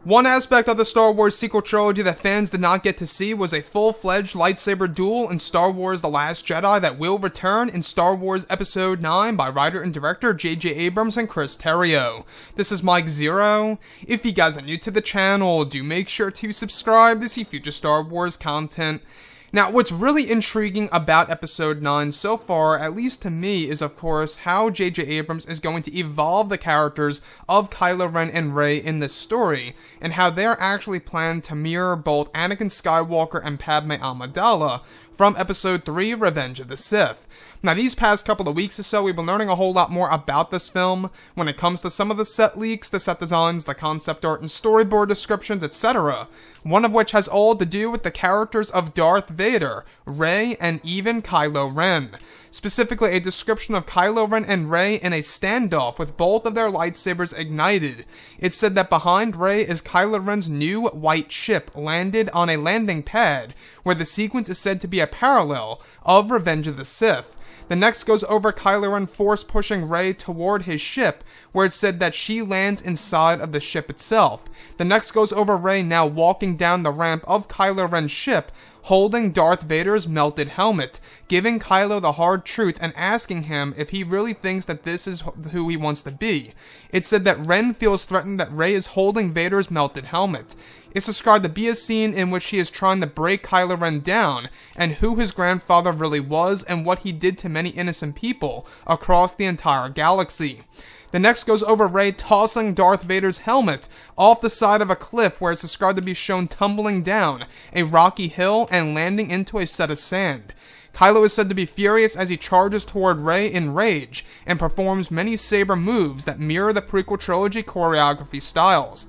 One aspect of the Star Wars sequel trilogy that fans did not get to see was a full-fledged lightsaber duel in Star Wars The Last Jedi that will return in Star Wars Episode 9 by writer and director J.J. Abrams and Chris Terrio. This is Mike Zero. If you guys are new to the channel, do make sure to subscribe to see future Star Wars content. Now, what's really intriguing about Episode 9 so far, at least to me, is of course how J.J. Abrams is going to evolve the characters of Kylo Ren and Rey in this story, and how they're actually planned to mirror both Anakin Skywalker and Padme Amidala from Episode 3, Revenge of the Sith. Now, these past couple of weeks or so, we've been learning a whole lot more about this film when it comes to some of the set leaks, the set designs, the concept art, and storyboard descriptions, etc. One of which has all to do with the characters of Darth Vader, Rey, and even Kylo Ren. Specifically, a description of Kylo Ren and Rey in a standoff with both of their lightsabers ignited. It said that behind Rey is Kylo Ren's new white ship landed on a landing pad, where the sequence is said to be a parallel of Revenge of the Sith. The next goes over Kylo Ren force-pushing Rey toward his ship, where it said that she lands inside of the ship itself. The next goes over Rey now walking down the ramp of Kylo Ren's ship, holding Darth Vader's melted helmet, giving Kylo the hard truth and asking him if he really thinks that this is who he wants to be. It said that Ren feels threatened that Rey is holding Vader's melted helmet. It's described to be a scene in which he is trying to break Kylo Ren down, and who his grandfather really was and what he did to many innocent people across the entire galaxy. The next goes over Rey tossing Darth Vader's helmet off the side of a cliff where it's described to be shown tumbling down a rocky hill and landing into a set of sand. Kylo is said to be furious as he charges toward Rey in rage and performs many saber moves that mirror the prequel trilogy choreography styles.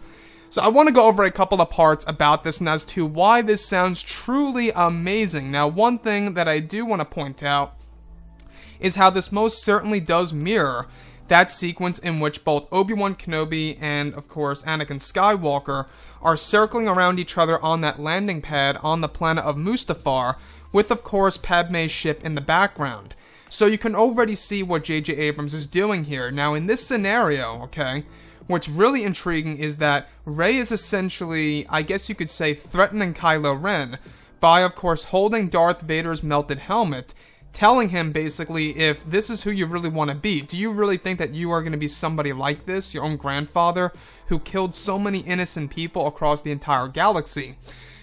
So I want to go over a couple of parts about this and as to why this sounds truly amazing. Now, one thing that I do want to point out is how this most certainly does mirror that sequence in which both Obi-Wan Kenobi and, of course, Anakin Skywalker are circling around each other on that landing pad on the planet of Mustafar, with, of course, Padme's ship in the background. So you can already see what J.J. Abrams is doing here. Now, in this scenario, okay, what's really intriguing is that Rey is essentially, I guess you could say, threatening Kylo Ren by, of course, holding Darth Vader's melted helmet, telling him basically, if this is who you really want to be, do you really think that you are going to be somebody like this, your own grandfather, who killed so many innocent people across the entire galaxy?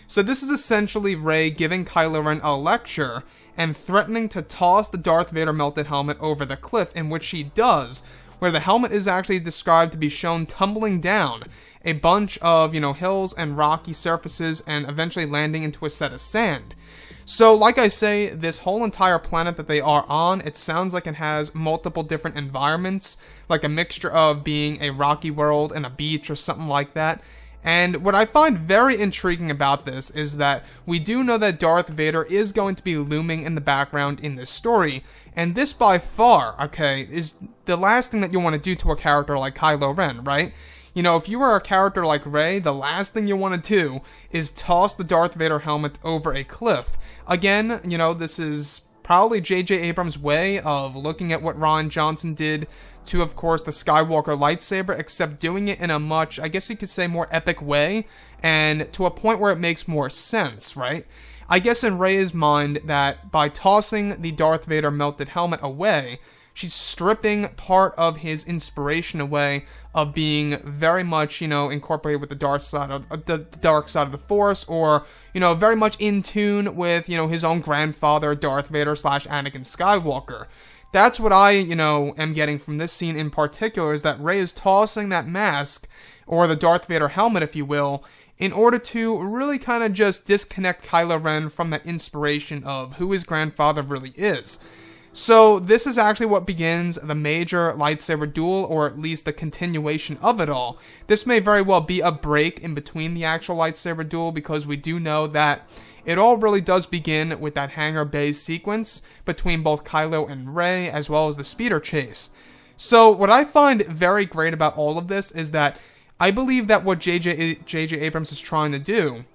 So this is essentially Rey giving Kylo Ren a lecture and threatening to toss the Darth Vader melted helmet over the cliff, in which she does, where the helmet is actually described to be shown tumbling down a bunch of, hills and rocky surfaces and eventually landing into a set of sand. So, like I say, this whole entire planet that they are on, it sounds like it has multiple different environments, like a mixture of being a rocky world and a beach or something like that. And what I find very intriguing about this is that we do know that Darth Vader is going to be looming in the background in this story, and this by far, okay, is the last thing that you want to do to a character like Kylo Ren, right? If you are a character like Rey, the last thing you want to do is toss the Darth Vader helmet over a cliff. Again, this is probably J.J. Abrams' way of looking at what Rian Johnson did to, of course, the Skywalker lightsaber, except doing it in a much, I guess you could say, more epic way, and to a point where it makes more sense, right? I guess in Rey's mind that by tossing the Darth Vader melted helmet away, she's stripping part of his inspiration away of being very much, incorporated with the dark side of the Force, or, very much in tune with, his own grandfather, Darth Vader / Anakin Skywalker. That's what I, am getting from this scene in particular, is that Rey is tossing that mask, or the Darth Vader helmet, if you will, in order to really kind of just disconnect Kylo Ren from that inspiration of who his grandfather really is. So this is actually what begins the major lightsaber duel, or at least the continuation of it all. This may very well be a break in between the actual lightsaber duel, because we do know that it all really does begin with that hangar bay sequence between both Kylo and Rey, as well as the speeder chase. So what I find very great about all of this is that I believe that what J.J. Abrams is trying to do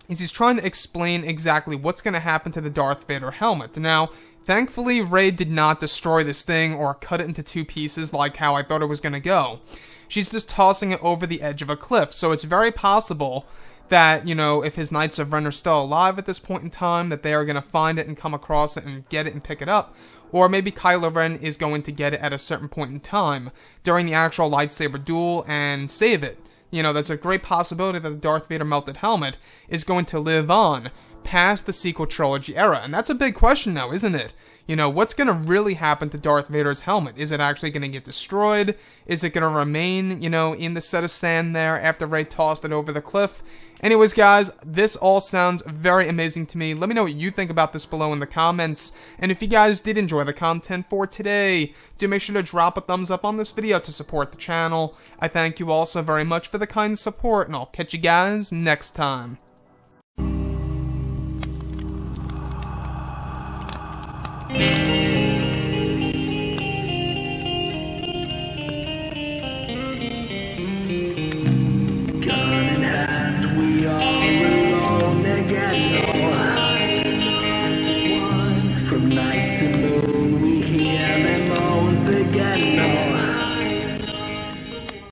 is he's trying to explain exactly what's going to happen to the Darth Vader helmet. Now, thankfully, Rey did not destroy this thing or cut it into two pieces like how I thought it was going to go. She's just tossing it over the edge of a cliff, so it's very possible that, you know, if his Knights of Ren are still alive at this point in time, that they are going to find it and come across it and get it and pick it up. Or maybe Kylo Ren is going to get it at a certain point in time during the actual lightsaber duel and save it. You know, there's a great possibility that the Darth Vader melted helmet is going to live on past the sequel trilogy era. And that's a big question now, isn't it? You know, what's going to really happen to Darth Vader's helmet? Is it actually going to get destroyed? Is it going to remain, you know, in the set of sand there after Rey tossed it over the cliff? Anyways, guys, this all sounds very amazing to me. Let me know what you think about this below in the comments. And if you guys did enjoy the content for today, do make sure to drop a thumbs up on this video to support the channel. I thank you all so very much for the kind support, and I'll catch you guys next time. From night to